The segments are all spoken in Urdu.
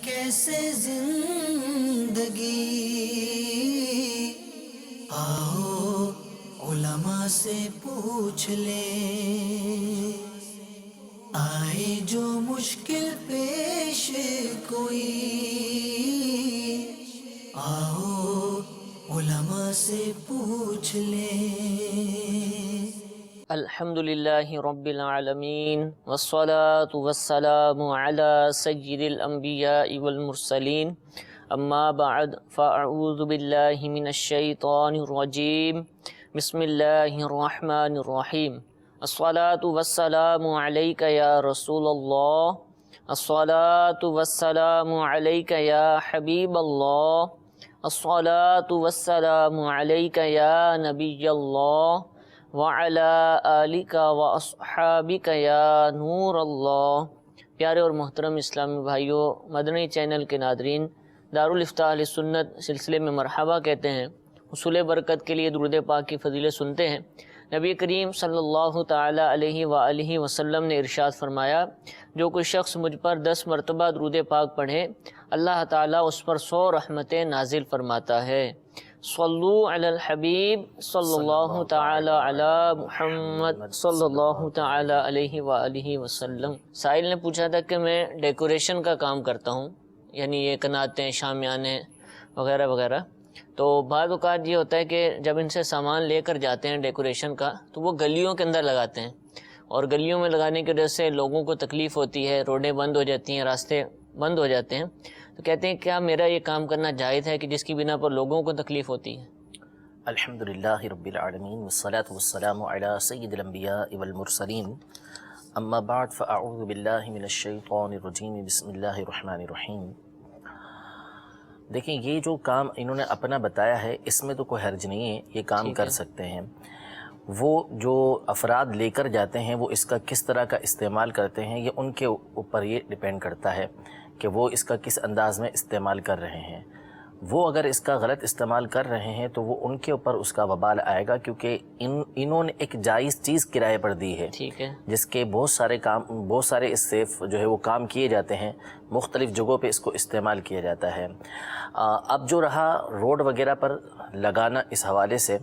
کیسے زندگی، آؤ علماء سے پوچھ لیں، آئے جو مشکل پیش کوئی، آؤ علماء سے پوچھ لیں۔ الحمدللہ رب العالمین والصلاة والسلام علی سید الانبیاء والمرسلین، اما بعد فاعوذ باللہ من الشیطان الرجیم، بسم اللہ الرحمن الرحیم۔ الصلاة والسلام علیک یا رسول اللہ، الصلاة والسلام علیک یا حبیب اللہ، الصلاة والسلام علیک یا نبی اللہ، وَعَلَىٰ آلِكَ وَأَصْحَابِكَ يَا نور اللہ۔ پیارے اور محترم اسلامی بھائیوں، مدنی چینل کے ناظرین، دارالافتاء اہل سنت سلسلے میں مرحبا کہتے ہیں۔ حصول برکت کے لیے درود پاک کی فضیلت سنتے ہیں۔ نبی کریم صلی اللہ تعالی علیہ وآلہ وسلم نے ارشاد فرمایا، جو کوئی شخص مجھ پر 10 مرتبہ درود پاک پڑھے، اللہ تعالیٰ اس پر 100 رحمتیں نازل فرماتا ہے۔ صلو علی الحبیب صلی اللہ تعالی علی محمد صلی اللہ تعالی علیہ وآلہ وسلم۔ سائل نے پوچھا تھا کہ میں ڈیکوریشن کا کام کرتا ہوں، یعنی یہ کناتیں، شامیانے وغیرہ وغیرہ، تو بعض اوقات یہ ہوتا ہے کہ جب ان سے سامان لے کر جاتے ہیں ڈیکوریشن کا، تو وہ گلیوں کے اندر لگاتے ہیں، اور گلیوں میں لگانے کی وجہ سے لوگوں کو تکلیف ہوتی ہے، روڈیں بند ہو جاتی ہیں، راستے بند ہو جاتے ہیں، تو کہتے ہیں کیا میرا یہ کام کرنا جائز ہے کہ جس کی بنا پر لوگوں کو تکلیف ہوتی ہے؟ الحمدللہ رب العالمین والصلاة والسلام علی سید الانبیاء والمرسلین، اما بعد فاعوذ باللہ من الشیطان الرجیم، بسم اللہ الرحمن الرحیم۔ دیکھیں، یہ جو کام انہوں نے اپنا بتایا ہے، اس میں تو کوئی حرج نہیں ہے، یہ کام کر سکتے ہیں۔ وہ جو افراد لے کر جاتے ہیں وہ اس کا کس طرح کا استعمال کرتے ہیں، یہ ان کے اوپر یہ ڈیپینڈ کرتا ہے کہ وہ اس کا کس انداز میں استعمال کر رہے ہیں۔ وہ اگر اس کا غلط استعمال کر رہے ہیں تو وہ ان کے اوپر اس کا وبال آئے گا، کیونکہ انہوں نے ایک جائز چیز کرائے پر دی ہے، ٹھیک ہے، جس کے بہت سارے اس سے جو ہے وہ کام کیے جاتے ہیں، مختلف جگہوں پہ اس کو استعمال کیا جاتا ہے۔ اب جو رہا روڈ وغیرہ پر لگانا، اس حوالے سے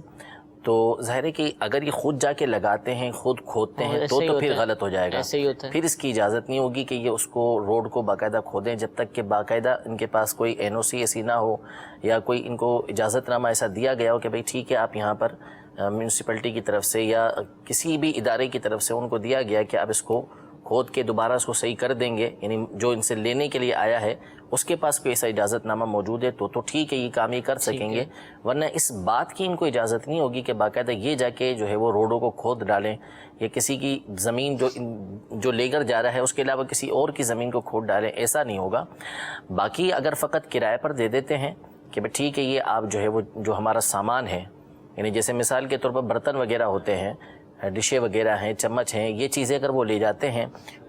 تو ظاہر ہے کہ اگر یہ خود جا کے لگاتے ہیں، خود کھودتے ہیں تو پھر غلط ہو جائے گا، پھر اس کی اجازت نہیں ہوگی کہ یہ اس کو روڈ کو باقاعدہ کھودیں، جب تک کہ باقاعدہ ان کے پاس کوئی NOC ایسی نہ ہو، یا کوئی ان کو اجازت نامہ ایسا دیا گیا ہو کہ بھئی ٹھیک ہے، آپ یہاں پر میونسپلٹی کی طرف سے یا کسی بھی ادارے کی طرف سے ان کو دیا گیا کہ آپ اس کو کھود کے دوبارہ اس کو صحیح کر دیں گے، یعنی جو ان سے لینے کے لیے آیا ہے اس کے پاس کوئی ایسا اجازت نامہ موجود ہے تو ٹھیک ہے، یہ کام یہ کر سکیں گے، ورنہ اس بات کی ان کو اجازت نہیں ہوگی کہ باقاعدہ یہ جا کے جو ہے وہ روڈوں کو کھود ڈالیں، یا کسی کی زمین جو لے کر جا رہا ہے اس کے علاوہ کسی اور کی زمین کو کھود ڈالیں، ایسا نہیں ہوگا۔ باقی اگر فقط کرائے پر دے دیتے ہیں کہ بھئی ٹھیک ہے، یہ آپ جو ہے وہ جو ہمارا سامان ہے، یعنی جیسے مثال کے طور پر برتن وغیرہ ہوتے ہیں، ڈشیں وغیرہ ہیں، چمچ ہیں، یہ چیزیں اگر وہ لے جاتے ہیں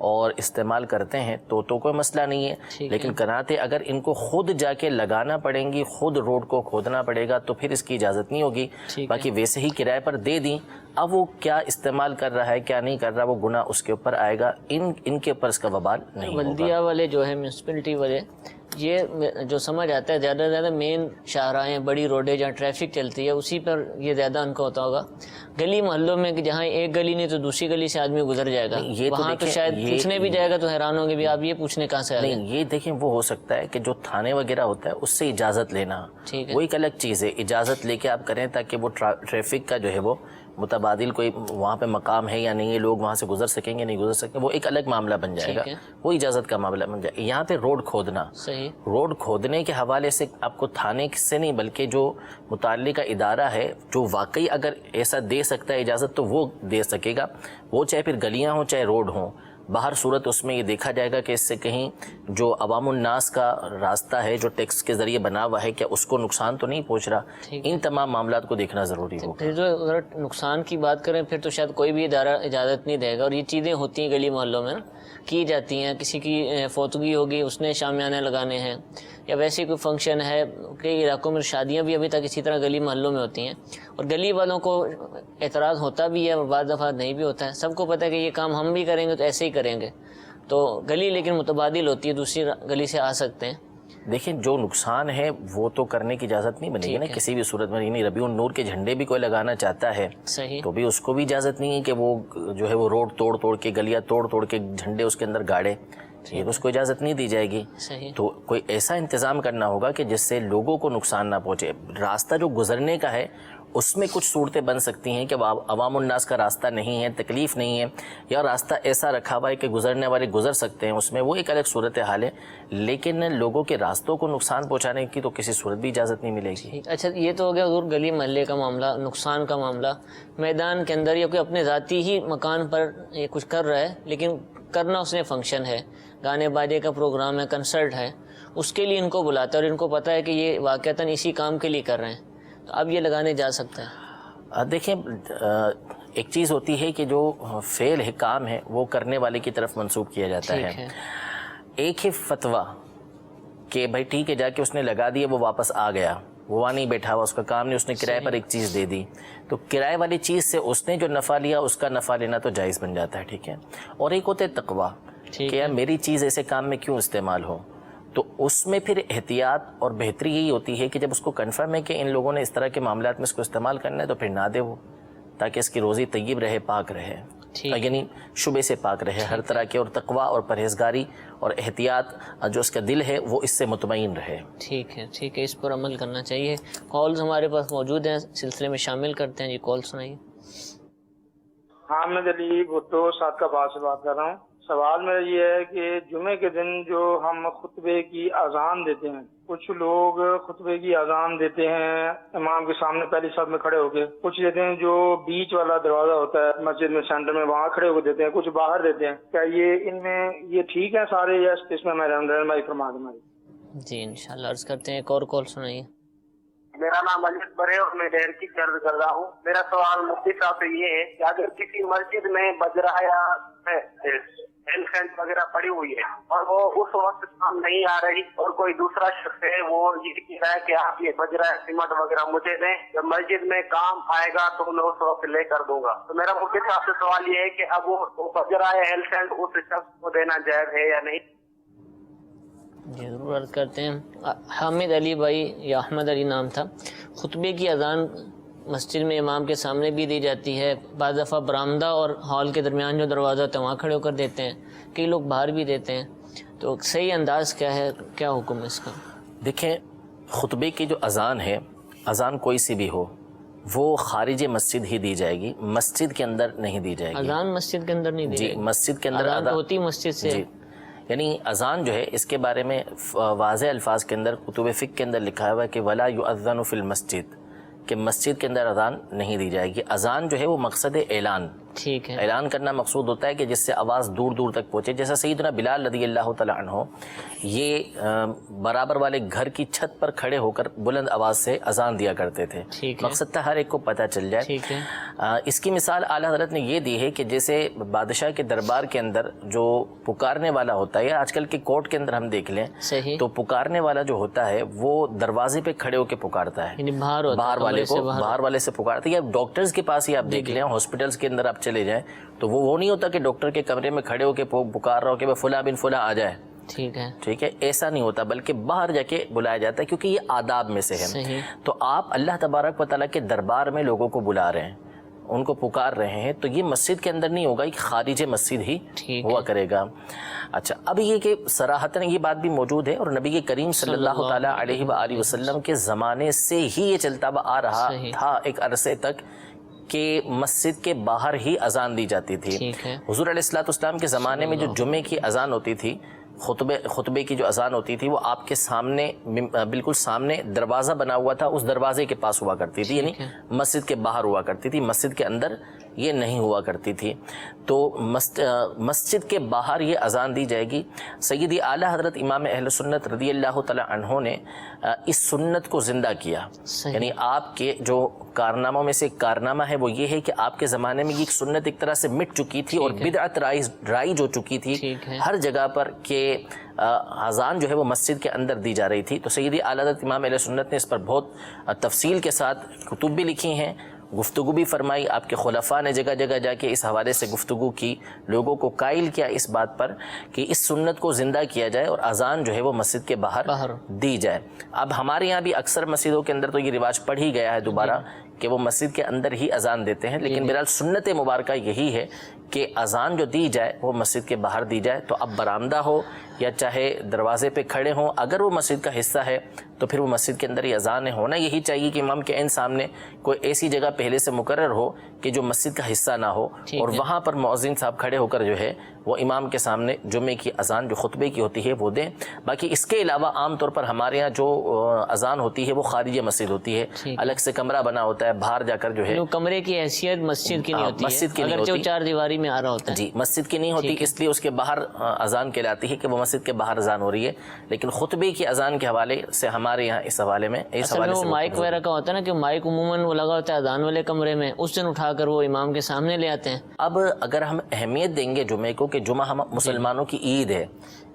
اور استعمال کرتے ہیں تو کوئی مسئلہ نہیں ہے، لیکن کناتیں اگر ان کو خود جا کے لگانا پڑیں گی، خود روڈ کو کھودنا پڑے گا، تو پھر اس کی اجازت نہیں ہوگی۔ باقی ویسے ہی کرائے پر دے دیں، اب وہ کیا استعمال کر رہا ہے کیا نہیں کر رہا، وہ گناہ اس کے اوپر آئے گا، ان کے اوپر اس کا وبال نہیں ہوگا۔ بلدیہ والے جو ہے، میونسپلٹی والے، یہ جو سمجھ آتا ہے زیادہ سے زیادہ مین شاہراہیں، بڑی روڈیں جہاں ٹریفک چلتی ہے، اسی پر یہ زیادہ ان کا ہوتا ہوگا۔ گلی محلوں میں کہ جہاں ایک گلی نہیں تو دوسری گلی سے آدمی گزر جائے گا، وہاں تو شاید پوچھنے بھی جائے گا تو حیران ہوں گے بھی آپ یہ پوچھنے کہاں سے آ گئے۔ نہیں، یہ دیکھیں، وہ ہو سکتا ہے کہ جو تھانے وغیرہ ہوتا ہے اس سے اجازت لینا، وہ ایک الگ چیز ہے، اجازت لے کے آپ کریں تاکہ وہ ٹریفک کا جو ہے وہ متبادل کوئی وہاں پہ مقام ہے یا نہیں ہے، لوگ وہاں سے گزر سکیں گے نہیں گزر سکیں، وہ ایک الگ معاملہ بن جائے گا، وہ اجازت کا معاملہ بن جائے گا۔ یہاں پہ روڈ کھودنا، روڈ کھودنے کے حوالے سے آپ کو تھانے سے نہیں بلکہ جو متعلقہ ادارہ ہے جو واقعی اگر ایسا دے سکتا ہے اجازت تو وہ دے سکے گا، وہ چاہے پھر گلیاں ہوں چاہے روڈ ہوں۔ باہر صورت اس میں یہ دیکھا جائے گا کہ اس سے کہیں جو عوام الناس کا راستہ ہے جو ٹیکس کے ذریعے بنا ہوا ہے، کیا اس کو نقصان تو نہیں پہنچ رہا، ان تمام معاملات کو دیکھنا ضروری ہوگا۔ پھر جو اگر نقصان کی بات کریں پھر تو شاید کوئی بھی ادارہ اجازت نہیں دے گا، اور یہ چیزیں ہوتی ہیں گلی محلوں میں کی جاتی ہیں، کسی کی فوتگی ہوگی اس نے شامیانے لگانے ہیں، یا ویسے کوئی فنکشن ہے، کئی علاقوں میں شادیاں بھی ابھی تک اسی طرح گلی محلوں میں ہوتی ہیں، اور گلی والوں کو اعتراض ہوتا بھی ہے اور بعض دفعہ نہیں بھی ہوتا ہے، سب کو پتہ ہے کہ یہ کام ہم بھی کریں گے تو ایسے ہی کریں گے، تو گلی لیکن متبادل ہوتی ہے، دوسری گلی سے آ سکتے ہیں. دیکھیں جو نقصان ہے وہ تو کرنے کی اجازت نہیں بنے گی نا کسی بھی صورت میں. یعنی ربیع النور کے جھنڈے بھی کوئی لگانا چاہتا ہے صحیح، تو بھی اس کو بھی اجازت نہیں ہے کہ وہ جو ہے وہ روڈ توڑ کے گلیاں توڑ کے جھنڈے اس کے اندر گاڑے، یہ تو اس کو اجازت نہیں دی جائے گی. صحیح. تو کوئی ایسا انتظام کرنا ہوگا کہ جس سے لوگوں کو نقصان نہ پہنچے. راستہ جو گزرنے کا ہے اس میں کچھ صورتیں بن سکتی ہیں کہ عوام الناس کا راستہ نہیں ہے، تکلیف نہیں ہے، یا راستہ ایسا رکھا ہوا ہے کہ گزرنے والے گزر سکتے ہیں، اس میں وہ ایک الگ صورت حال ہے. لیکن لوگوں کے راستوں کو نقصان پہنچانے کی تو کسی صورت بھی اجازت نہیں ملے گی. اچھا یہ تو ہو گیا حضور گلی محلے کا معاملہ، نقصان کا معاملہ. میدان کے اندر یا کوئی اپنے ذاتی ہی مکان پر یہ کچھ کر رہا ہے، لیکن کرنا اس نے فنکشن ہے، گانے باجے کا پروگرام ہے، کنسرٹ ہے، اس کے لیے ان کو بلاتا ہے اور ان کو پتہ ہے کہ یہ واقعتاً اسی کام کے لیے کر رہے ہیں، تو اب یہ لگانے جا سکتا ہے. دیکھیں ایک چیز ہوتی ہے کہ جو فعل ہے، کام ہے، وہ کرنے والے کی طرف منسوب کیا جاتا ہے. ایک ہے فتویٰ کہ بھائی ٹھیک ہے جا کے اس نے لگا دیا، وہ واپس آ گیا، وہ وہاں نہیں بیٹھا ہوا، اس کا کام نہیں، اس نے کرائے پر ایک چیز دے دی، تو کرائے والی چیز سے اس نے جو نفع لیا اس کا نفع لینا تو جائز بن جاتا ہے. ٹھیک ہے. اور ایک ہوتا ہے تقویٰ کہ یار میری چیز ایسے کام میں کیوں استعمال ہو، تو اس میں پھر احتیاط اور بہتری یہی ہوتی ہے کہ جب اس کو کنفرم ہے کہ ان لوگوں نے اس طرح کے معاملات میں اس کو استعمال کرنا ہے تو پھر نہ دے وہ، تاکہ اس کی روزی طیب رہے، پاک رہے، یعنی شبے سے پاک رہے ہر طرح کے، اور تقویٰ اور پرہیزگاری اور احتیاط جو اس کا دل ہے وہ اس سے مطمئن رہے. ٹھیک ہے ٹھیک ہے، اس پر عمل کرنا چاہیے. کالز ہمارے پاس موجود ہیں، سلسلے میں شامل کرتے ہیں. جی کال سنائیے. حامد علی بھٹو ساتھ کا بات سے بات کر رہا ہوں. سوال میرا یہ ہے کہ جمعے کے دن جو ہم خطبے کی اذان دیتے ہیں، کچھ لوگ خطبے کی اذان دیتے ہیں امام کے سامنے پہلی صف میں کھڑے ہو کے، کچھ دیتے ہیں جو بیچ والا دروازہ ہوتا ہے مسجد میں سینٹر میں وہاں کھڑے ہو کے دیتے ہیں، کچھ باہر دیتے ہیں. کیا یہ ان میں یہ ٹھیک ہے سارے، یا اس میں رہنمائی فرما دیں ہماری؟ جی انشاءاللہ عرض کرتے ہیں. ایک اور کال سنائیے. میرا نام علی اکبر ہے اور میں ڈیر کی عرض کر رہا ہوں. میرا سوال مفتی صاحب سے یہ ہے کہ اگر کسی مسجد میں بجرا یا وغیرہ پڑی ہوئی ہے اور وہ اس وقت کام نہیں آ رہی، اور کوئی دوسرا شخص ہے وہ یہ کہہ رہا ہے کہ آپ یہ بجرا سیمنٹ وغیرہ مجھے دیں، جب مسجد میں کام آئے گا تو میں اس وقت لے کر دوں گا، تو میرا مفتی صاحب سے سوال یہ ہے کہ اب وہ بجرا ہیلتھ اس شخص کو دینا جائز ہے یا نہیں؟ جی ضرور عرض کرتے ہیں. حامد علی بھائی یا احمد علی نام تھا. خطبے کی اذان مسجد میں امام کے سامنے بھی دی جاتی ہے، بعض دفعہ برآمدہ اور ہال کے درمیان جو دروازہ ہوتا ہے وہاں کھڑے ہو کر دیتے ہیں، کئی لوگ باہر بھی دیتے ہیں. تو صحیح انداز کیا ہے، کیا حکم ہے اس کا؟ دیکھیں خطبے کی جو اذان ہے، اذان کوئی سی بھی ہو، وہ خارج مسجد ہی دی جائے گی، مسجد کے اندر نہیں دی جائے گی. اذان مسجد کے اندر نہیں دی جی جائے گی؟ مسجد کے اندر اذان تو ہوتی مسجد سے. جی یعنی اذان جو ہے اس کے بارے میں واضح الفاظ کے اندر کتب فقہ کے اندر لکھا ہوا ہے کہ ولا یؤذن فی المسجد، کہ مسجد کے اندر اذان نہیں دی جائے گی. اذان جو ہے وہ مقصد اعلان، ٹھیک ہے، اعلان کرنا مقصود ہوتا ہے کہ جس سے آواز دور دور تک پہنچے. جیسا سیدنا بلال رضی اللہ تعالیٰ عنہ یہ برابر والے گھر کی چھت پر کھڑے ہو کر بلند آواز سے اذان دیا کرتے تھے. مقصد تھا ہر ایک کو پتہ چل جائے. ٹھیک ہے. اس کی مثال اعلیٰ حضرت نے یہ دی ہے کہ جیسے بادشاہ کے دربار کے اندر جو پکارنے والا ہوتا ہے، یا آج کل کے کورٹ کے اندر ہم دیکھ لیں صحیح، تو پکارنے والا جو ہوتا ہے وہ دروازے پہ کھڑے ہو کے پکارتا ہے، یعنی باہر والے سے پکارتا ہے. یا ڈاکٹرز کے پاس ہی آپ دیکھ لیں، ہاسپٹلس کے اندر آپ چلے جائیں تو وہ نہیں ہوتا کہ ڈاکٹر کے کمرے میں کھڑے ہو کے پکار رہا ہو کہ فلاں بن فلاں آ جائے. ٹھیک ہے، ایسا نہیں ہوتا، بلکہ باہر جا کے بلایا جاتا ہے، کیونکہ یہ آداب میں سے ہے. تو آپ اللہ تبارک و تعالیٰ کے دربار میں لوگوں کو بلا رہے ہیں، ان کو پکار رہے ہیں، تو یہ مسجد کے اندر نہیں ہوگا، یہ خارج مسجد ہی ہوا کرے گا. اچھا، اب یہ کہ صراحتاً یہ بات بھی موجود ہے، اور نبی کریم صلی اللہ تعالیٰ علیہ وآلہ وسلم کے زمانے سے ہی یہ چلتا ہوا آ رہا تھا ایک عرصے تک کہ مسجد کے باہر ہی اذان دی جاتی تھی. حضور علیہ السلام کے زمانے میں جو جمعے کی اذان ہوتی تھی، خطبے کی جو اذان ہوتی تھی، وہ آپ کے سامنے بالکل سامنے دروازہ بنا ہوا تھا، اس دروازے کے پاس ہوا کرتی تھی، یعنی مسجد کے باہر ہوا کرتی تھی، مسجد کے اندر یہ نہیں ہوا کرتی تھی. تو مسجد کے باہر یہ اذان دی جائے گی. سیدی اعلیٰ حضرت امام اہل سنت رضی اللہ تعالیٰ عنہ نے اس سنت کو زندہ کیا. یعنی آپ کے جو کارناموں میں سے ایک کارنامہ ہے وہ یہ ہے کہ آپ کے زمانے میں یہ سنت ایک طرح سے مٹ چکی تھی اور بدعت رائج ہو چکی تھی ہر جگہ پر کہ اذان جو ہے وہ مسجد کے اندر دی جا رہی تھی. تو سیدی اعلیٰ حضرت امام اہل سنت نے اس پر بہت تفصیل کے ساتھ کتب بھی لکھی ہیں، گفتگو بھی فرمائی، آپ کے خلفاء نے جگہ جگہ جا کے اس حوالے سے گفتگو کی، لوگوں کو قائل کیا اس بات پر کہ اس سنت کو زندہ کیا جائے اور اذان جو ہے وہ مسجد کے باہر دی جائے۔ اب ہمارے یہاں بھی اکثر مسجدوں کے اندر تو یہ رواج پڑ ہی گیا ہے دوبارہ کہ وہ مسجد کے اندر ہی اذان دیتے ہیں، لیکن بہرحال سنت مبارکہ یہی ہے کہ اذان جو دی جائے وہ مسجد کے باہر دی جائے، تو اب برآمدہ ہو یا چاہے دروازے پہ کھڑے ہوں، اگر وہ مسجد کا حصہ ہے تو پھر وہ مسجد کے اندر ہی اذان ہونا یہی چاہیے کہ امام کے عین سامنے کوئی ایسی جگہ پہلے سے مقرر ہو کہ جو مسجد کا حصہ نہ ہو، اور وہاں پر مؤذن صاحب کھڑے ہو کر جو ہے وہ امام کے سامنے جمعے کی اذان جو خطبے کی ہوتی ہے وہ دیں۔ باقی اس کے علاوہ عام طور پر ہمارے ہاں جو اذان ہوتی ہے وہ خارج مسجد ہوتی ہے، الگ سے کمرہ بنا ہوتا ہے، باہر جا کر جو ہے کمرے کی حیثیت مسجد کی نہیں ہوتی، مسجد کی نہیں اگرچہ ہوتی، چار دیواری میں آ رہا ہوتا ہے، جی مسجد کی نہیں ہوتی، اس لیے اس کے باہر اذان کہلاتی ہے کہ وہ مسجد کے باہر اذان ہو رہی ہے، لیکن خطبے کی اذان کے حوالے سے ہمارے یہاں اس حوالے میں اصل میں وہ مائک وغیرہ کا ہوتا ہے نا کہ مائک عموماً وہ لگا ہوتا ہے اذان والے کمرے میں، اس دن اٹھا کر وہ امام کے سامنے لے آتے ہیں۔ اب اگر ہم اہمیت دیں گے جمعے کو کہ جمعہ ہم مسلمانوں کی عید ہے،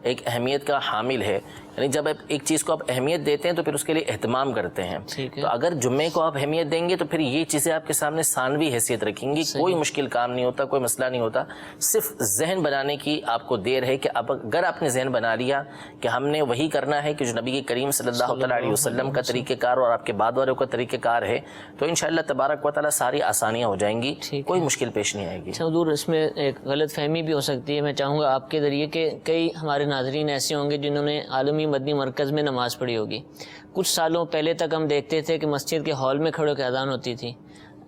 ایک اہمیت کا حامل ہے، یعنی جب آپ ایک چیز کو آپ اہمیت دیتے ہیں تو پھر اس کے لیے اہتمام کرتے ہیں، تو اگر جمعے کو آپ اہمیت دیں گے تو پھر یہ چیزیں آپ کے سامنے ثانوی حیثیت رکھیں گی، کوئی مشکل کام نہیں ہوتا، کوئی مسئلہ نہیں ہوتا، صرف ذہن بنانے کی آپ کو دیر ہے کہ اب اگر آپ نے ذہن بنا لیا کہ ہم نے وہی کرنا ہے کہ جو نبی کریم صلی اللہ علیہ وسلم کا طریقہ کار اور آپ کے بعد والوں کا طریقہ کار ہے، تو انشاءاللہ تبارک و تعالیٰ ساری آسانیاں ہو جائیں گی، کوئی مشکل پیش نہیں آئے گی۔ اچھا حضور، اس میں ایک غلط فہمی بھی ہو سکتی ہے، میں چاہوں گا آپ کے ذریعے کہ کئی ہمارے ناظرین ایسے ہوں گے جنہوں نے عالمی مدنی مرکز میں نماز پڑھی ہوگی، کچھ سالوں پہلے تک ہم دیکھتے تھے کہ مسجد کے ہال میں کھڑے ہو کے اذان ہوتی تھی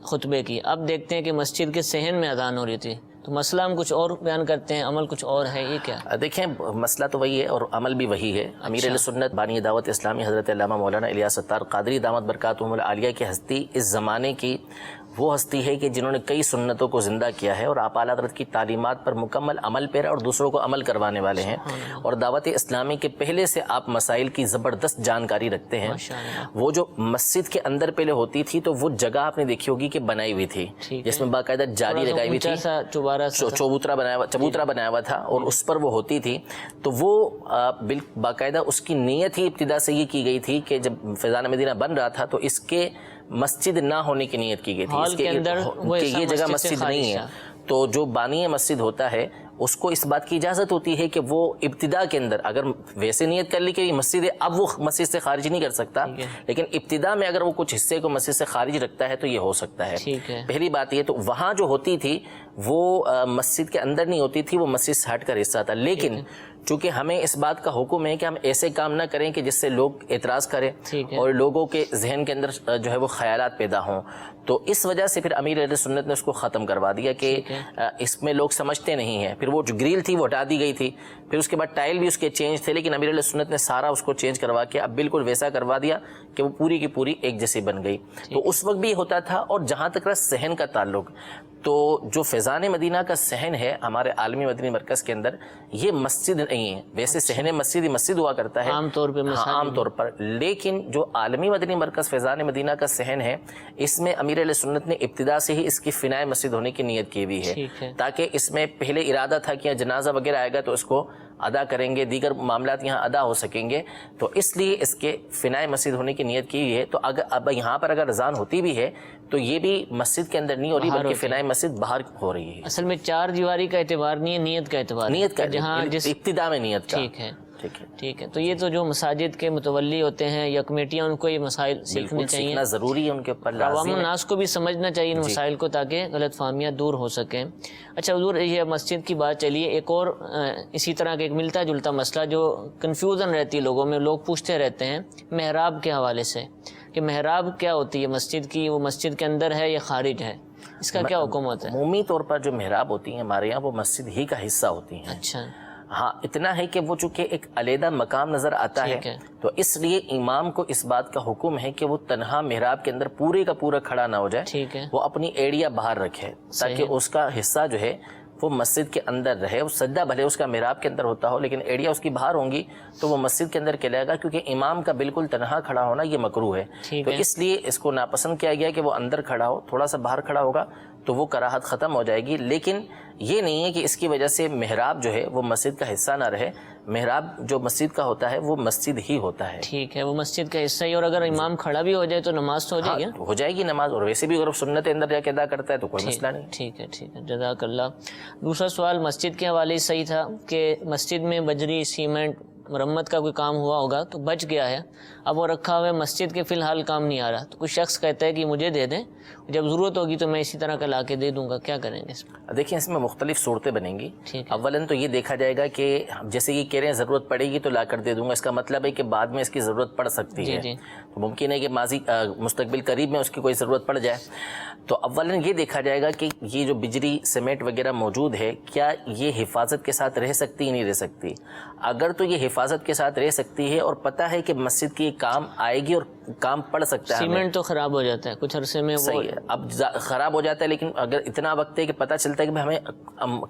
خطبے کی، اب دیکھتے ہیں کہ مسجد کے صحن میں اذان ہو رہی تھی، تو مسئلہ ہم کچھ اور بیان کرتے ہیں، عمل کچھ اور ہے، یہ کیا؟ دیکھیں مسئلہ تو وہی ہے اور عمل بھی وہی ہے۔ امیر اہل سنت بانی دعوت اسلامی حضرت علامہ مولانا الیاس ستار قادری دامت برکاتہم العالیہ کی ہستی اس زمانے کی وہ ہستی ہے کہ جنہوں نے کئی سنتوں کو زندہ کیا ہے اور آپ اعلیٰ حضرت کی تعلیمات پر مکمل عمل پیرا اور دوسروں کو عمل کروانے والے ہیں، اور دعوت اسلامی کے پہلے سے آپ مسائل کی زبردست جانکاری رکھتے ہیں۔ وہ جو مسجد کے اندر پہلے ہوتی تھی تو وہ جگہ آپ نے دیکھی ہوگی کہ بنائی ہوئی تھی جس میں باقاعدہ جاری لگائی ہوئی تھی، چبوترا بنایا ہوا تھا اور اس پر وہ ہوتی تھی، تو وہ باقاعدہ اس کی نیت ہی ابتدا سے یہ کی گئی تھی کہ جب فیضان مدینہ بن رہا تھا تو اس کے مسجد نہ ہونے کی نیت کی گئی تھی، اس کے کہ یہ جگہ مسجد نہیں ہے، تو جو بانی مسجد ہوتا ہے اس کو اس بات کی اجازت ہوتی ہے کہ وہ ابتدا کے اندر اگر ویسے نیت کر لی کہ یہ مسجد ہے، اب وہ مسجد سے خارج نہیں کر سکتا، لیکن ابتدا میں اگر وہ کچھ حصے کو مسجد سے خارج رکھتا ہے تو یہ ہو سکتا ہے۔ پہلی بات یہ تو وہاں جو ہوتی تھی وہ مسجد کے اندر نہیں ہوتی تھی، وہ مسجد سے ہٹ کر حصہ تھا، لیکن چونکہ ہمیں اس بات کا حکم ہے کہ ہم ایسے کام نہ کریں کہ جس سے لوگ اعتراض کریں اور لوگوں کے ذہن کے اندر جو ہے وہ خیالات پیدا ہوں، تو اس وجہ سے پھر امیر اہل سنت نے اس کو ختم کروا دیا کہ اس میں لوگ سمجھتے نہیں ہیں۔ پھر وہ جو گریل تھی وہ ہٹا دی گئی تھی، پھر اس کے بعد ٹائل بھی اس کے چینج تھے، لیکن امیر اہل سنت نے سارا اس کو چینج کروا کے اب بالکل ویسا کروا دیا کہ وہ پوری کی پوری ایک جیسی بن گئی۔ تو اس وقت بھی یہ ہوتا تھا، اور جہاں تک رہا صحن کا تعلق، تو جو فیضان مدینہ کا صحن ہے ہمارے عالمی مدنی مرکز کے اندر یہ مسجد نہیں ہے، ویسے صحن مسجد ہوا کرتا ہے عام طور پر، لیکن جو عالمی مدنی مرکز فیضان مدینہ کا صحن ہے اس میں امیر اہل سنت نے ابتدا سے ہی اس کی فنائے مسجد ہونے کی نیت کی ہوئی ہے، تاکہ اس میں پہلے ارادہ تھا کہ جنازہ وغیرہ آئے گا تو اس کو ادا کریں گے، دیگر معاملات یہاں ادا ہو سکیں گے، تو اس لیے اس کے فنائے مسجد ہونے کی نیت کی ہوئی ہے۔ تو اب یہاں پر اگر اذان ہوتی بھی ہے تو یہ بھی مسجد کے اندر نہیں ہو رہی بلکہ فنائے مسجد باہر ہو رہی ہے۔ اصل میں چار دیواری کا اعتبار نہیں ہے، نیت کا اعتبار، نیت کا جہاں ابتدا میں نیت کا، ٹھیک ہے۔ تو یہ تو جو مساجد کے متولی ہوتے ہیں یا کمیٹیاں، ان کو یہ مسائل سیکھنے چاہیے، سیکھنا ضروری ہے، ان کے اوپر عوام الناس کو بھی سمجھنا چاہیے ان مسائل کو تاکہ غلط فہمیاں دور ہو سکیں۔ اچھا حضور، یہ مسجد کی بات چلیے، ایک اور اسی طرح کا ایک ملتا جلتا مسئلہ جو کنفیوژن رہتی ہے لوگوں میں، لوگ پوچھتے رہتے ہیں محراب کے حوالے سے کہ محراب کیا ہوتی ہے مسجد کی، وہ مسجد کے اندر ہے یا خارج ہے، اس کا کیا حکم ہوتا ہے؟ عمومی طور پر جو محراب ہوتی ہیں ہمارے یہاں وہ مسجد ہی کا حصہ ہوتی ہیں۔ اچھا، ہاں اتنا ہے کہ وہ چونکہ ایک علیحدہ مقام نظر آتا ہے تو اس لیے امام کو اس بات کا حکم ہے کہ وہ تنہا محراب کے اندر پورے کا پورا کھڑا نہ ہو جائے، وہ اپنی ایڑیا باہر رکھے تاکہ اس کا حصہ جو ہے وہ مسجد کے اندر رہے۔ وہ سجدہ بھلے اس کا محراب کے اندر ہوتا ہو لیکن ایڑیا اس کی باہر ہوں گی تو وہ مسجد کے اندر کہلائے گا، کیونکہ امام کا بالکل تنہا کھڑا ہونا یہ مکروہ ہے، تو اس لیے اس کو ناپسند کیا گیا کہ وہ اندر کھڑا ہو، تھوڑا سا باہر کھڑا ہوگا تو وہ کراہت ختم ہو جائے گی. لیکن یہ نہیں ہے کہ اس کی وجہ سے محراب جو ہے وہ مسجد کا حصہ نہ رہے. محراب جو مسجد کا ہوتا ہے وہ مسجد ہی ہوتا ہے. ٹھیک ہے، وہ مسجد کا حصہ ہی. اور اگر امام کھڑا بھی ہو جائے تو نماز تو ہو جائے گی؟ ہو جائے گی نماز. اور ویسے بھی اگر سنت اندر جا کے ادا کرتا ہے تو کوئی مسئلہ نہیں. ٹھیک ہے، ٹھیک ہے، جزاک اللہ. دوسرا سوال مسجد کے حوالے سے صحیح تھا کہ مسجد میں بجری سیمنٹ مرمت کا کوئی کام ہوا ہوگا تو بچ گیا ہے، اب وہ رکھا ہوا ہے مسجد کے فی الحال کام نہیں آ رہا، تو کوئی شخص کہتا ہے کہ مجھے دے دیں، جب ضرورت ہوگی تو میں اسی طرح کا لا کے دے دوں گا، کیا کریں گے اس میں؟ دیکھیں اس میں مختلف صورتیں بنیں گی. ٹھیک ہے. اولاً تو یہ دیکھا جائے گا کہ جیسے یہ کہہ رہے ہیں ضرورت پڑے گی تو لا کر دے دوں گا، اس کا مطلب ہے کہ بعد میں اس کی ضرورت پڑ سکتی ہے. جی. تو ممکن ہے کہ مستقبل قریب میں اس کی کوئی ضرورت پڑ جائے. تو اولاً یہ دیکھا جائے گا کہ یہ جو بجری سیمنٹ وغیرہ موجود ہے کیا یہ حفاظت کے ساتھ رہ سکتی نہیں رہ سکتی. اگر تو یہ حفاظت کے ساتھ رہ سکتی ہے اور پتہ ہے کہ مسجد کی کام آئے گی اور کام پڑ سکتا ہے. سیمنٹ تو خراب ہو جاتا ہے کچھ عرصے میں، صحیح ہے، اب خراب ہو جاتا ہے، لیکن اگر اتنا وقت ہے کہ پتہ چلتا ہے کہ ہمیں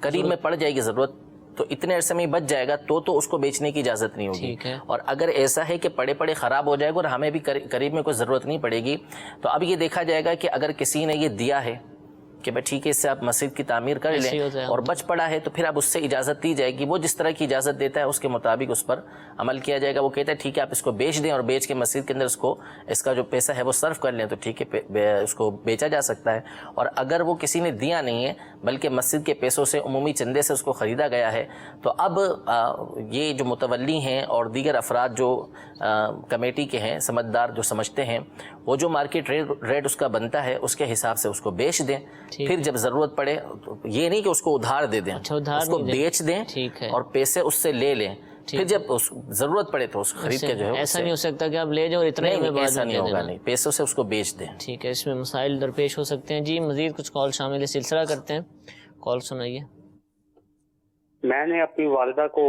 قریب میں پڑ جائے گی ضرورت تو اتنے عرصے میں بچ جائے گا تو اس کو بیچنے کی اجازت نہیں ہوگی. اور اگر ایسا ہے کہ پڑے خراب ہو جائے گا اور ہمیں بھی قریب میں کوئی ضرورت نہیں پڑے گی تو اب یہ دیکھا جائے گا کہ اگر کسی نے یہ دیا ہے کہ بھائی ٹھیک ہے اس سے آپ مسجد کی تعمیر کر لیں اور بچ پڑا ہے تو پھر اب اس سے اجازت دی جائے گی. وہ جس طرح کی اجازت دیتا ہے اس کے مطابق اس پر عمل کیا جائے گا. وہ کہتا ہے ٹھیک ہے آپ اس کو بیچ دیں اور بیچ کے مسجد کے اندر اس کا جو پیسہ ہے وہ صرف کر لیں تو ٹھیک ہے اس کو بیچا جا سکتا ہے. اور اگر وہ کسی نے دیا نہیں ہے بلکہ مسجد کے پیسوں سے عمومی چندے سے اس کو خریدا گیا ہے تو اب یہ جو متولی ہیں اور دیگر افراد جو کمیٹی کے ہیں سمجھدار جو سمجھتے ہیں وہ جو مارکیٹ ریٹ اس کا بنتا ہے اس کے حساب سے اس کو بیچ دیں. پھر جب ضرورت پڑے تو یہ نہیں کہ اس کو ادھار دے دیں، اس کو بیچ دیں اور پیسے اس سے لے لیں. پھر جب ضرورت پڑے تو اس خرید کے جو ہے ایسا نہیں ہو سکتا کہ آپ لے جاؤ اور اتنا ہی میں بعد ایسا نہیں ہوگا، نہیں پیسوں سے اس کو بیچ دیں. ٹھیک ہے، اس میں مسائل درپیش ہو سکتے ہیں. جی مزید کچھ کال شامل ہے، سلسلہ کرتے ہیں. کال سنائیے. میں نے اپنی والدہ کو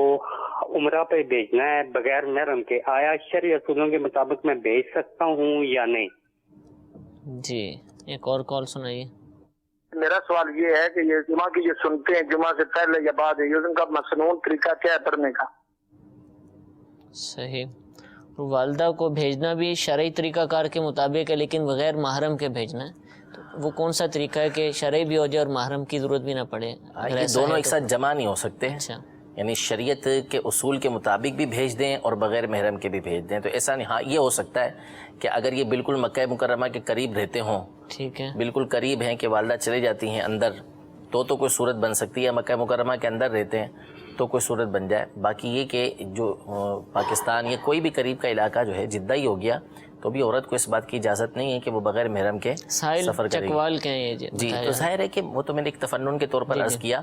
عمرہ پہ بھیجنا ہے بغیر محرم کے، آیا شرعی اصولوں کے مطابق میں بھیج سکتا ہوں یا نہیں؟ جی ایک اور کال سنائیے. میرا سوال یہ ہے کہ یہ جمعہ کی جو سنتے ہیں جمعہ سے پہلے یا بعد ان کا مسنون طریقہ کیا ہے پڑھنے کا؟ صحیح. والدہ کو بھیجنا بھی شرعی طریقہ کار کے مطابق ہے لیکن بغیر محرم کے بھیجنا ہے، تو وہ کون سا طریقہ ہے کہ شرعی بھی ہو جائے اور محرم کی ضرورت بھی نہ پڑے؟ یہ دونوں ایک ساتھ جمع نہیں ہو سکتے. اچھا، یعنی شریعت کے اصول کے مطابق بھی بھیج دیں اور بغیر محرم کے بھی بھیج دیں تو ایسا نہیں. ہاں یہ ہو سکتا ہے کہ اگر یہ بالکل مکہ مکرمہ کے قریب رہتے ہوں، ٹھیک ہے، بالکل قریب ہیں کہ والدہ چلے جاتی ہیں اندر تو کوئی صورت بن سکتی ہے. مکہ مکرمہ کے اندر رہتے ہیں تو کوئی صورت بن جائے. باقی یہ کہ جو پاکستان یا کوئی بھی قریب کا علاقہ جو ہے جدہ ہی ہو گیا تو بھی عورت کو اس بات کی اجازت نہیں ہے کہ وہ بغیر محرم کے سفر کرے. چکوال کے ہیں جی تو ظاہر ہے کہ وہ تو میں نے ایک تفنن کے طور پر عرض کیا.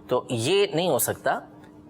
تو یہ نہیں ہو سکتا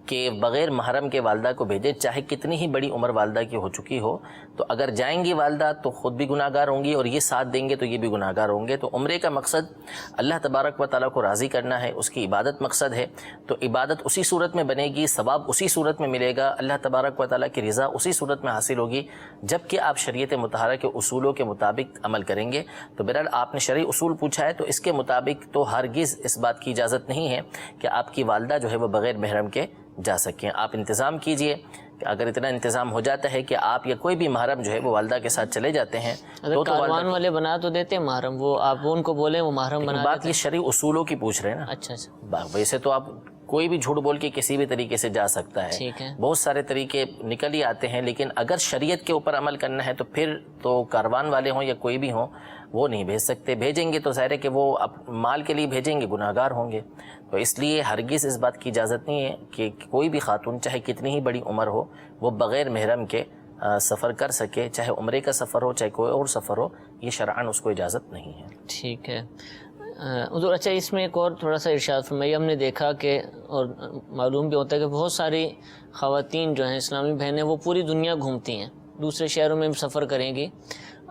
کہ بغیر محرم کے والدہ کو بھیجے، چاہے کتنی ہی بڑی عمر والدہ کی ہو چکی ہو. تو اگر جائیں گی والدہ تو خود بھی گناہ گار ہوں گی اور یہ ساتھ دیں گے تو یہ بھی گناہ گار ہوں گے. تو عمرے کا مقصد اللہ تبارک و تعالیٰ کو راضی کرنا ہے، اس کی عبادت مقصد ہے. تو عبادت اسی صورت میں بنے گی، ثواب اسی صورت میں ملے گا، اللہ تبارک و تعالیٰ کی رضا اسی صورت میں حاصل ہوگی جب کہ آپ شریعت مطہرہ کے اصولوں کے مطابق عمل کریں گے. تو بہرحال آپ نے شرعی اصول پوچھا ہے تو اس کے مطابق تو ہرگز اس بات کی اجازت نہیں ہے کہ آپ کی والدہ جو ہے وہ بغیر محرم کے جا سکیں. آپ انتظام کیجئے کہ اگر اتنا انتظام ہو جاتا ہے کہ آپ یا کوئی بھی محرم جو ہے وہ والدہ کے ساتھ چلے جاتے ہیں تو کاروان والے بنا تو دیتے ہیں محرم، وہ آپ ان کو بولیں وہ محرم بنا. بات یہ شرعی اصولوں کی پوچھ رہے ہیں نا. اچھا، ویسے تو آپ کوئی بھی جھوٹ بول کے کسی بھی طریقے سے جا سکتا ہے، ٹھیک ہے، بہت سارے طریقے نکل ہی آتے ہیں. لیکن اگر شریعت کے اوپر عمل کرنا ہے تو پھر تو کاروان والے ہوں یا کوئی بھی ہوں وہ نہیں بھیج سکتے. بھیجیں گے تو ظاہر ہے کہ وہ مال کے لیے بھیجیں گے، گناہ گار ہوں گے. تو اس لیے ہرگز اس بات کی اجازت نہیں ہے کہ کوئی بھی خاتون چاہے کتنی ہی بڑی عمر ہو وہ بغیر محرم کے سفر کر سکے، چاہے عمرے کا سفر ہو چاہے کوئی اور سفر ہو. یہ شرعاً اس کو اجازت نہیں ہے. ٹھیک ہے حضور. اچھا اس میں ایک اور تھوڑا سا ارشاد فرمائیے. ہم نے دیکھا کہ اور معلوم بھی ہوتا ہے کہ بہت ساری خواتین جو ہیں اسلامی بہنیں وہ پوری دنیا گھومتی ہیں، دوسرے شہروں میں بھی سفر کریں گی،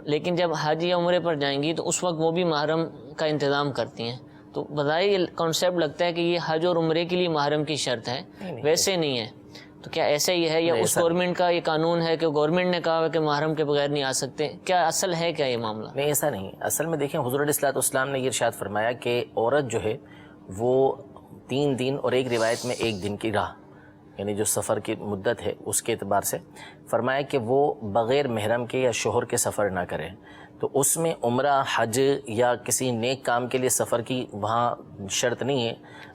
لیکن جب حج یا عمرے پر جائیں گی تو اس وقت وہ بھی محرم کا انتظام کرتی ہیں. تو بظاہر یہ کانسیپٹ لگتا ہے کہ یہ حج اور عمرے کے لیے محرم کی شرط ہے، ویسے نہیں ہے. تو کیا ایسا ہی ہے یا اس گورنمنٹ کا یہ قانون ہے کہ گورنمنٹ نے کہا ہے کہ محرم کے بغیر نہیں آ سکتے؟ کیا اصل ہے کیا یہ معاملہ؟ نہیں ایسا نہیں. اصل میں دیکھیں حضور علیہ الصلوۃ والسلام نے یہ ارشاد فرمایا کہ عورت جو ہے وہ 3 دن اور ایک روایت میں 1 دن کی راہ یعنی جو سفر کی مدت ہے اس کے اعتبار سے فرمایا کہ وہ بغیر محرم کے یا شوہر کے سفر نہ کریں. تو اس میں عمرہ، حج یا کسی نیک کام کے لیے سفر کی وہاں شرط نہیں ہے،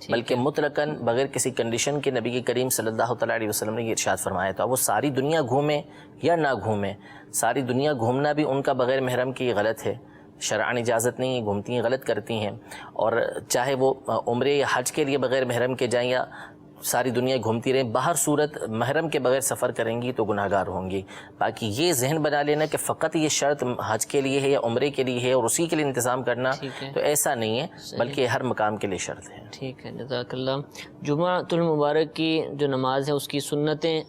بلکہ مطلقاً بغیر کسی کنڈیشن کے نبی کریم صلی اللہ تعالیٰ علیہ وسلم نے یہ ارشاد فرمایا تھا. وہ ساری دنیا گھومیں یا نہ گھومیں، ساری دنیا گھومنا بھی ان کا بغیر محرم کی غلط ہے، شرعاً اجازت نہیں ہے، گھومتی ہیں، غلط کرتی ہیں. اور چاہے وہ عمرے یا حج کے لیے بغیر محرم کے جائیں یا ساری دنیا گھومتی رہیں، باہر صورت محرم کے بغیر سفر کریں گی تو گناہ گار ہوں گی. باقی یہ ذہن بنا لینا کہ فقط یہ شرط حج کے لیے ہے یا عمرے کے لیے ہے اور اسی کے لیے انتظام کرنا، تو ایسا نہیں ہے، بلکہ ہر مقام کے لیے شرط ہے. ٹھیک ہے، جزاک اللہ. جمعۃ المبارک کی جو نماز ہے اس کی سنتیں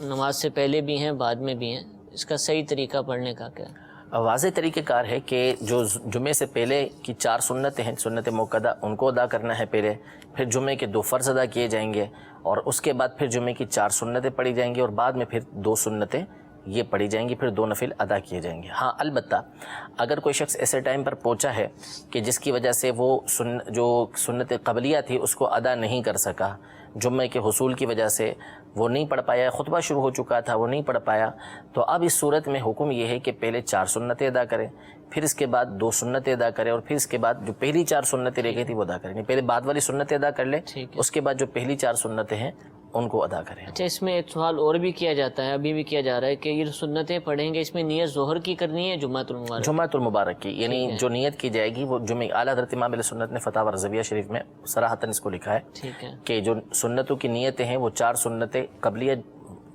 نماز سے پہلے بھی ہیں بعد میں بھی ہیں، اس کا صحیح طریقہ پڑھنے کا کیا ہے؟ واضح طریقہ کار ہے کہ جو جمعے سے پہلے کی 4 سنتیں ہیں، سنت موقدہ، ان کو ادا کرنا ہے پہلے، پھر جمعے کے 2 فرض ادا کیے جائیں گے، اور اس کے بعد پھر جمعے کی 4 سنتیں پڑھی جائیں گی، اور بعد میں پھر 2 سنتیں یہ پڑھی جائیں گی، پھر 2 نفل ادا کیے جائیں گے. ہاں البتہ اگر کوئی شخص ایسے ٹائم پر پہنچا ہے کہ جس کی وجہ سے وہ جو سنت قبلیہ تھی اس کو ادا نہیں کر سکا، جمعے کے حصول کی وجہ سے وہ نہیں پڑھ پایا، خطبہ شروع ہو چکا تھا وہ نہیں پڑھ پایا، تو اب اس صورت میں حکم یہ ہے کہ پہلے 4 سنتیں ادا کرے، پھر اس کے بعد 2 سنتیں ادا کرے، اور پھر اس کے بعد جو پہلی 4 سنتیں رہ گئی تھی وہ ادا کریں. پہلے بعد والی سنتیں ادا کر لے، اس کے بعد جو پہلی 4 سنتیں ہیں ان کو ادا کریں. اچھا، اس میں ایک سوال اور بھی کیا جاتا ہے، ابھی بھی کیا جا رہا ہے کہ یہ سنتیں پڑھیں گے، اس میں نیت ظہر کی کرنی ہے جمعۃ المبارک؟ جمعۃ المبارک کی، یعنی جو نیت کی جائے گی وہ جمعہ. اعلیٰ حضرت امام علیہ سنت نے فتاوی رضویہ شریف میں صراحتاً اس کو لکھا ہے ٹھیک ہے کہ جو سنتوں کی نیتیں ہیں وہ 4 سنتیں قبلیہ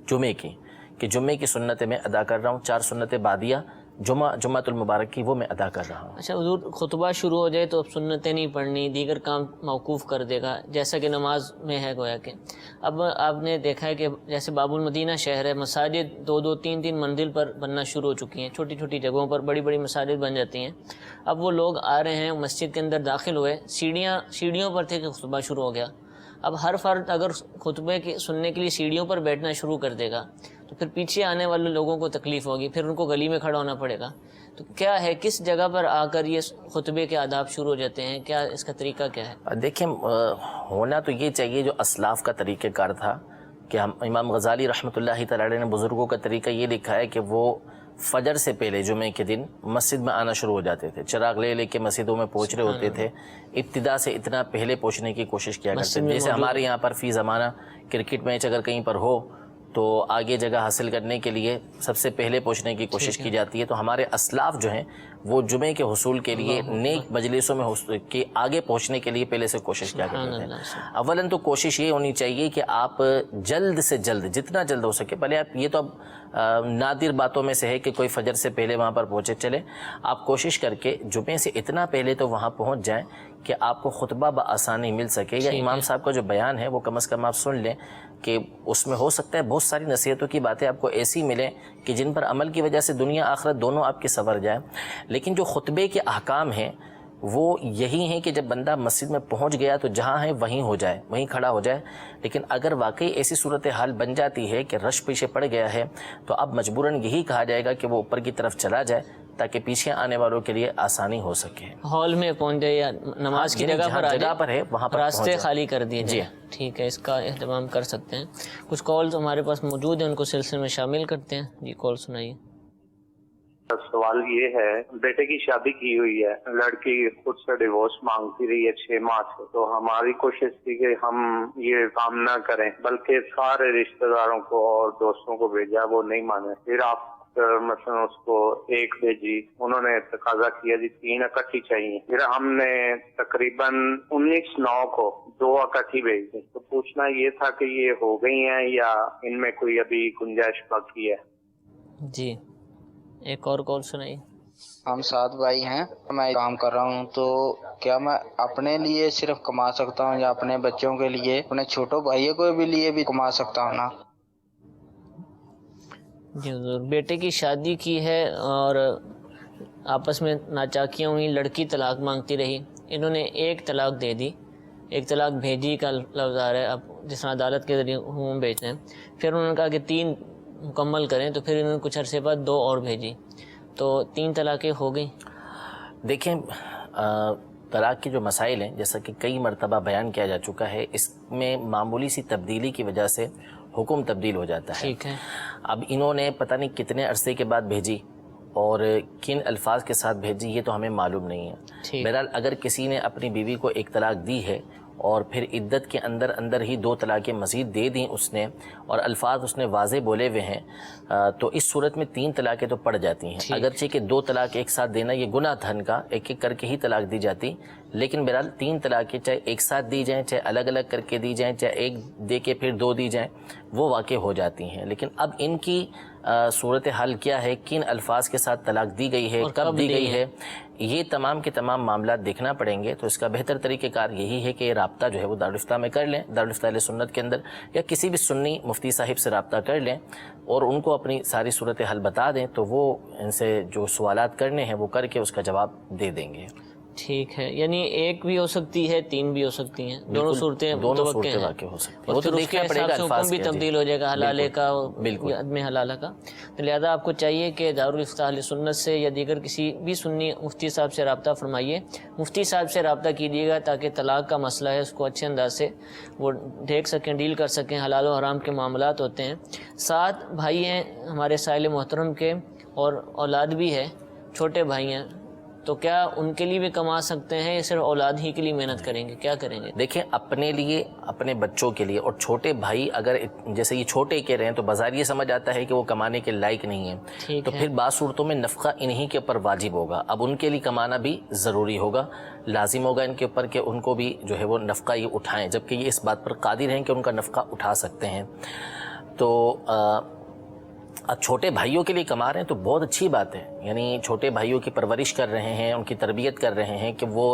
جمعے کی، کہ جمعے کی سنتیں میں ادا کر رہا ہوں، 4 سنتیں بعدیہ جمعۃ المبارک کی وہ میں ادا کر رہا ہوں. اچھا حضور، خطبہ شروع ہو جائے تو اب سنتیں نہیں پڑھنی، دیگر کام موقوف کر دے گا، جیسا کہ نماز میں ہے گویا کہ. اب آپ نے دیکھا ہے کہ جیسے باب المدینہ شہر ہے، مساجد 2-2 3-3 منزل پر بننا شروع ہو چکی ہیں، چھوٹی چھوٹی جگہوں پر بڑی بڑی مساجد بن جاتی ہیں. اب وہ لوگ آ رہے ہیں، مسجد کے اندر داخل ہوئے، سیڑھیوں پر تھے کہ خطبہ شروع ہو گیا. اب ہر فرد اگر خطبے کی سننے کے لیے سیڑھیوں پر بیٹھنا شروع کر دے گا تو پھر پیچھے آنے والے لوگوں کو تکلیف ہوگی، پھر ان کو گلی میں کھڑا ہونا پڑے گا. تو کیا ہے، کس جگہ پر آ کر یہ خطبے کے آداب شروع ہو جاتے ہیں، کیا اس کا طریقہ کیا ہے؟ دیکھیں، ہونا تو یہ چاہیے جو اسلاف کا طریقہ کار تھا، کہ ہم امام غزالی رحمۃ اللہ تعالی علیہ نے بزرگوں کا طریقہ یہ لکھا ہے کہ وہ فجر سے پہلے جمعے کے دن مسجد میں آنا شروع ہو جاتے تھے، چراغ لے کے مسجدوں میں پہنچ رہے ہوتے تھے، ابتدا سے اتنا پہلے پہنچنے کی کوشش کیا کرتے تھے. جیسے ہمارے یہاں پر فی زمانہ کرکٹ میچ اگر کہیں پر ہو تو آگے جگہ حاصل کرنے کے لیے سب سے پہلے پہنچنے کی کوشش کی جاتی ہے. تو ہمارے اسلاف جو ہیں وہ جمعے کے حصول کے لیے نیک مجلسوں میں کے آگے پہنچنے کے لیے پہلے سے کوشش کیا کرتے ہیں. اولاً تو کوشش یہ ہونی چاہیے کہ آپ جلد سے جلد، جتنا جلد ہو سکے، پہلے آپ یہ تو اب نادر باتوں میں سے ہے کہ کوئی فجر سے پہلے وہاں پر پہنچے، چلے آپ کوشش کر کے جمعے سے اتنا پہلے تو وہاں پہنچ جائیں کہ آپ کو خطبہ بآسانی مل سکے، یا امام صاحب کا جو بیان ہے وہ کم از کم آپ سن لیں، کہ اس میں ہو سکتا ہے بہت ساری نصیحتوں کی باتیں آپ کو ایسی ملیں کہ جن پر عمل کی وجہ سے دنیا آخرت دونوں آپ کی سنور جائے. لیکن جو خطبے کے احکام ہیں وہ یہی ہیں کہ جب بندہ مسجد میں پہنچ گیا تو جہاں ہے وہیں ہو جائے، وہیں کھڑا ہو جائے. لیکن اگر واقعی ایسی صورتحال بن جاتی ہے کہ رش پیچھے پڑ گیا ہے تو اب مجبوراً یہی کہا جائے گا کہ وہ اوپر کی طرف چلا جائے تاکہ پیچھے آنے والوں کے لیے آسانی ہو سکے. ہال میں پہنچ جائے یا نماز کی جگہ پر ہے وہاں پر راستے خالی کر دیے جی. ٹھیک ہے، اس کا اہتمام کر سکتے ہیں. کچھ کالز ہمارے پاس موجود ہیں، ان کو سلسلے میں شامل کرتے ہیں. جی کال سنائیے. سوال یہ ہے، بیٹے کی شادی کی ہوئی ہے، لڑکی خود سے ڈیورس مانگتی رہی ہے 6 ماہ سے، تو ہماری کوشش تھی کہ ہم یہ کام نہ کریں، بلکہ سارے رشتہ داروں کو اور دوستوں کو بھیجا، وہ نہیں مانے. پھر آپ مثلا اس کو 1 بھیجی، انہوں نے تقاضا کیا جی 3 اکٹھی چاہیے. پھر ہم نے تقریباً 19/9 کو 2 اکٹھی بھیج دی. تو پوچھنا یہ تھا کہ یہ ہو گئی ہیں یا ان میں کوئی ابھی گنجائش باقی ہے؟ جی ایک اور کال سنائیے. ہم 7 بھائی ہیں، میں کام کر رہا ہوں، تو کیا میں اپنے لیے صرف کما سکتا ہوں یا اپنے بچوں کے لیے، اپنے چھوٹوں بھائیوں کو بھی لیے بھی کما سکتا ہوں نا؟ جی حضور، بیٹے کی شادی کی ہے اور آپس میں ناچاکیاں ہوئیں، لڑکی طلاق مانگتی رہی، انہوں نے 1 طلاق دے دی، 1 طلاق بھیجی کا لفظ آ رہا ہے، اب جس طرح عدالت کے ذریعے ہم بھیجتے ہیں. پھر انہوں نے کہا کہ 3 مکمل کریں، تو پھر انہوں نے کچھ عرصے بعد 2 اور بھیجی، تو 3 طلاقیں ہو گئیں. دیکھیں، طلاق کے جو مسائل ہیں جیسا کہ کئی مرتبہ بیان کیا جا چکا ہے، اس میں معمولی سی تبدیلی کی وجہ سے حکم تبدیل ہو جاتا ہے. ٹھیک ہے. اب انہوں نے پتہ نہیں کتنے عرصے کے بعد بھیجی اور کن الفاظ کے ساتھ بھیجی یہ تو ہمیں معلوم نہیں ہے. بہرحال اگر کسی نے اپنی بیوی کو ایک طلاق دی ہے اور پھر عدت کے اندر اندر ہی 2 طلاقیں مزید دے دیں اس نے اور الفاظ اس نے واضح بولے ہوئے ہیں تو اس صورت میں 3 طلاقیں تو پڑ جاتی ہیں. اگرچہ کہ 2 طلاق ایک ساتھ دینا یہ گناہ تھا ان کا، ایک ایک کر کے ہی طلاق دی جاتی، لیکن بہرحال 3 طلاقیں چاہے ایک ساتھ دی جائیں، چاہے الگ الگ کر کے دی جائیں، چاہے ایک دے کے پھر 2 دی جائیں، وہ واقع ہو جاتی ہیں. لیکن اب ان کی صورت حال کیا ہے، کن الفاظ کے ساتھ طلاق دی گئی ہے، کب دی گئی ہے، یہ تمام کے تمام معاملات دیکھنا پڑیں گے. تو اس کا بہتر طریقہ کار یہی ہے کہ یہ رابطہ جو ہے وہ دارالفتہ میں کر لیں، دارالفتہ اہل سنت کے اندر، یا کسی بھی سنی مفتی صاحب سے رابطہ کر لیں اور ان کو اپنی ساری صورت حال بتا دیں تو وہ ان سے جو سوالات کرنے ہیں وہ کر کے اس کا جواب دے دیں گے. ٹھیک ہے، یعنی ایک بھی ہو سکتی ہے، 3 بھی ہو سکتی ہیں، دونوں صورتیں واقع ہو سکتی ہیں. اور پھر اس کے حساب سے حکم بھی تبدیل ہو جائے گا حلالے کا عدم حلالہ کا. تو لہذا آپ کو چاہیے کہ دارالفتہ اہل سنت سے یا دیگر کسی بھی سنی مفتی صاحب سے رابطہ فرمائیے، مفتی صاحب سے رابطہ کیجیے گا تاکہ طلاق کا مسئلہ ہے اس کو اچھے انداز سے وہ دیکھ سکیں، ڈیل کر سکیں. حلال و حرام کے معاملات ہوتے ہیں. 7 بھائی ہیں ہمارے سائل محترم کے اور اولاد بھی ہے، چھوٹے بھائی ہیں، تو کیا ان کے لیے بھی کما سکتے ہیں یا صرف اولاد ہی کے لیے محنت کریں گے، کیا کریں گے؟ دیکھیں اپنے لیے، اپنے بچوں کے لیے، اور چھوٹے بھائی اگر جیسے یہ چھوٹے کہہ رہے ہیں تو بظاہر یہ سمجھ آتا ہے کہ وہ کمانے کے لائق نہیں ہیں، تو پھر بعض صورتوں میں نفقہ انہی کے اوپر واجب ہوگا. اب ان کے لیے کمانا بھی ضروری ہوگا، لازم ہوگا ان کے اوپر کہ ان کو بھی جو ہے وہ نفقہ یہ اٹھائیں، جبکہ یہ اس بات پر قادر ہیں کہ ان کا نفقہ اٹھا سکتے ہیں. تو اب چھوٹے بھائیوں کے لیے کما رہے ہیں تو بہت اچھی بات ہے، یعنی چھوٹے بھائیوں کی پرورش کر رہے ہیں، ان کی تربیت کر رہے ہیں کہ وہ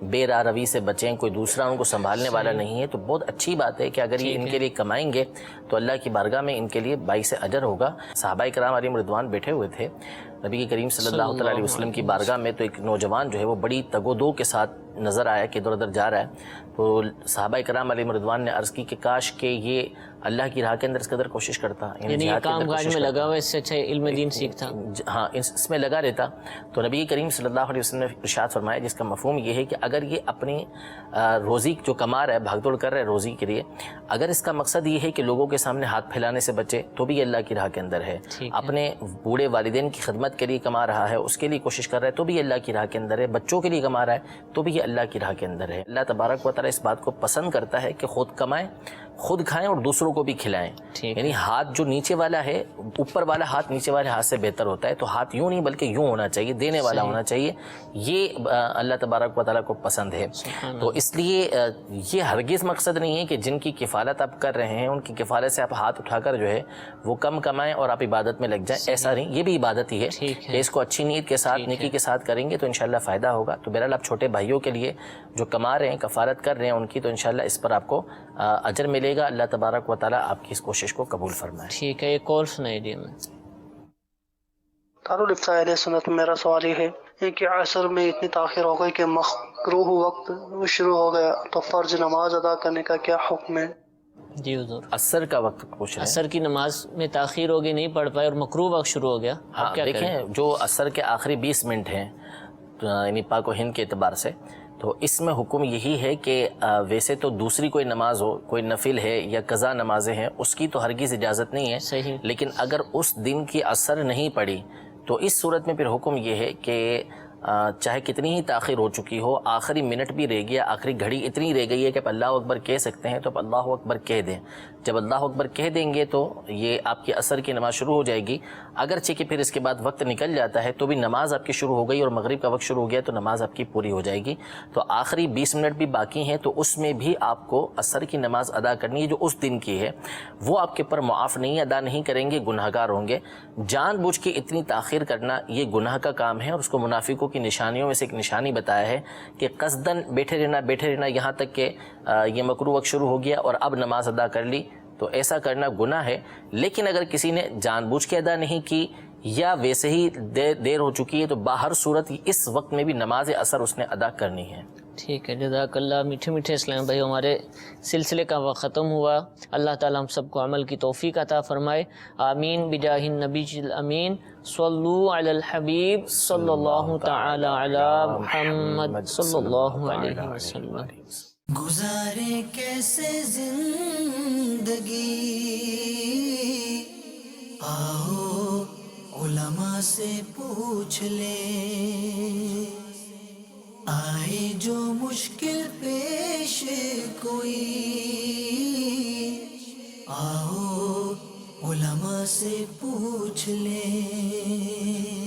بے راہ روی سے بچیں، کوئی دوسرا ان کو سنبھالنے والا نہیں ہے. تو بہت اچھی بات ہے کہ اگر یہ ان کے لیے کمائیں گے تو اللہ کی بارگاہ میں ان کے لیے باعث اجر ہوگا. صحابہ کرام علیہم رضوان بیٹھے ہوئے تھے نبی کریم صلی اللہ علیہ وسلم کی بارگاہ میں، تو ایک نوجوان جو ہے وہ بڑی تگ و دو کے ساتھ نظر آیا کہ ادھر ادھر جا رہا ہے. تو صحابہ کرام علیہم رضوان نے عرض کی کہ کاش کہ یہ اللہ کی راہ کے اندر اس قدر کوشش کرتا، یعنی یہ کام کاج میں لگا ہوا، اس سے اچھا علم دین سیکھتا. ہاں اس میں لگا رہتا. تو نبی کریم صلی اللہ علیہ وسلم نے ارشاد فرمایا جس کا مفہوم یہ ہے کہ اگر یہ اپنی روزی جو کما رہا ہے، بھاگ دوڑ کر رہا ہے روزی کے لیے، اگر اس کا مقصد یہ ہے کہ لوگوں کے سامنے ہاتھ پھیلانے سے بچے تو بھی اللہ کی راہ کے اندر ہے. اپنے بوڑھے والدین کی خدمت کے لیے کما رہا ہے، اس کے لیے کوشش کر رہا ہے تو بھی اللہ کی راہ کے اندر ہے. بچوں کے لیے کما رہا ہے تو بھی یہ اللہ کی راہ کے اندر ہے. اللہ تبارک و تعالیٰ اس بات کو پسند کرتا ہے کہ خود کمائیں، خود کھائیں اور دوسروں کو بھی کھلائیں. یعنی ہاتھ جو نیچے والا ہے، اوپر والا ہاتھ نیچے والے ہاتھ سے بہتر ہوتا ہے. تو ہاتھ یوں نہیں بلکہ یوں ہونا چاہیے، دینے والا ہونا چاہیے. یہ اللہ تبارک و تعالیٰ کو پسند ہے. تو اس لیے یہ ہرگز مقصد نہیں ہے کہ جن کی کفالت آپ کر رہے ہیں ان کی کفالت سے آپ ہاتھ اٹھا کر جو ہے وہ کم کمائیں اور آپ عبادت میں لگ جائیں. ایسا نہیں، یہ بھی عبادت ہی ہے کہ اس کو اچھی نیت کے ساتھ، نیکی کے ساتھ کریں گے تو انشاءاللہ فائدہ ہوگا. تو بہرحال آپ چھوٹے بھائیوں کے لیے جو کما رہے ہیں، کفالت کر رہے ہیں ان کی، تو انشاءاللہ اس پر آپ کو اجر ملے گا. اللہ تبارک و تعالیٰ آپ کی اس کوشش کو قبول فرمائے. ٹھیک ہے، یہ کال سنائی دیے میں. دارالفتہ اہل سنت میں میرا سوال یہ ہے کہ عصر میں اتنی تاخیر ہو گئی کہ مکروہ وقت شروع ہو گیا، تو فرض نماز ادا کرنے کا کیا حکم ہے؟ جی حضور، عصر کا وقت پوچھ رہے ہیں. عصر کی نماز میں تاخیر ہوگی، نہیں پڑھ پائے اور مکروہ وقت شروع ہو گیا. ہاں دیکھیں، جو عصر کے آخری 20 منٹ ہیں یعنی پاک و ہند کے اعتبار سے، تو اس میں حکم یہی ہے کہ ویسے تو دوسری کوئی نماز ہو، کوئی نفل ہے یا قضا نمازیں ہیں، اس کی تو ہرگز اجازت نہیں ہے. صحیح. لیکن اگر اس دن کی عصر نہیں پڑی تو اس صورت میں پھر حکم یہ ہے کہ چاہے کتنی ہی تاخیر ہو چکی ہو، آخری منٹ بھی رہ گیا، آخری گھڑی اتنی رہ گئی ہے کہ آپ اللہ اکبر کہہ سکتے ہیں تو آپ اللہ اکبر کہہ دیں. جب اللہ اکبر کہہ دیں گے تو یہ آپ کی عصر کی نماز شروع ہو جائے گی. اگرچہ کہ پھر اس کے بعد وقت نکل جاتا ہے تو بھی نماز آپ کی شروع ہو گئی اور مغرب کا وقت شروع ہو گیا تو نماز آپ کی پوری ہو جائے گی. تو آخری 20 منٹ بھی باقی ہیں تو اس میں بھی آپ کو عصر کی نماز ادا کرنی ہے جو اس دن کی ہے. وہ آپ کے اوپر معاف نہیں، ادا نہیں کریں گے، گناہ گار ہوں گے. جان بوجھ کے اتنی تاخیر کرنا یہ گناہ کا کام ہے اور اس کو منافقوں کی نشانیوں میں سے ایک نشانی بتایا ہے کہ قصداً بیٹھے رہنا یہاں تک کہ یہ مکروہ وقت شروع ہو گیا اور اب نماز ادا کر لی، تو ایسا کرنا گناہ ہے. لیکن اگر کسی نے جان بوجھ کے ادا نہیں کی یا ویسے ہی دیر ہو چکی ہے تو باہر صورت اس وقت میں بھی نماز عصر اس نے ادا کرنی ہے. ٹھیک ہے، جزاک اللہ. میٹھے میٹھے اسلام بھائی، ہمارے سلسلے کا وقت ختم ہوا. اللہ تعالیٰ ہم سب کو عمل کی توفیق عطا فرمائے. آمین بجاہ النبی الامین. صلو علی الحبیب صلی اللہ تعالی علی محمد صلی اللہ علیہ وسلم. گزارے کیسے زندگی، آؤ علماء علماء سے پوچھ لے. آئے جو مشکل پیش کوئی آؤ علماء سے پوچھ لے.